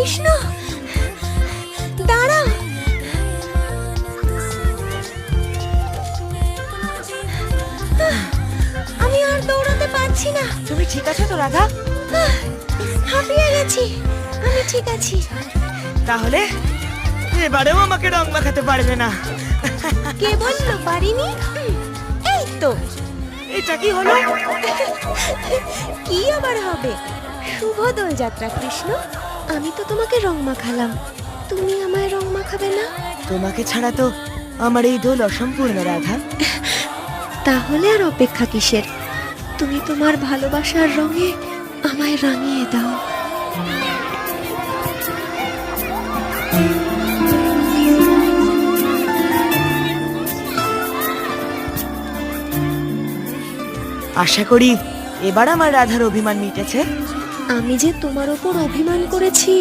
কৃষ্ণ, দাঁড়াও। আমি আর দৌড়াতে পারছি না। তুমি ঠিক আছো তো রাধা? হাঁপিয়ে গেছি। আমি ঠিক আছি। তাহলে এবারেও আমাকে রং মাখাতে পারবে না। কে বললো পারিনি? এই তো। এটা কি হলো? কি আবার হবে? শুভ দোলযাত্রা কৃষ্ণ। আমি তো তোমাকে রং মাখালাম, তুমি আমায় রং মাখাবে না? তোমাকে ছাড়া তো আমার এই দোল অসম্পূর্ণ রাধা। তাহলে আর অপেক্ষা কিসের? তুমি তোমার ভালোবাসার রঙে আমায় রাঙিয়ে দাও। আশা করি এবার আমার রাধার অভিমান মিটেছে। আমি যে তোমার ওপর অভিমান করেছি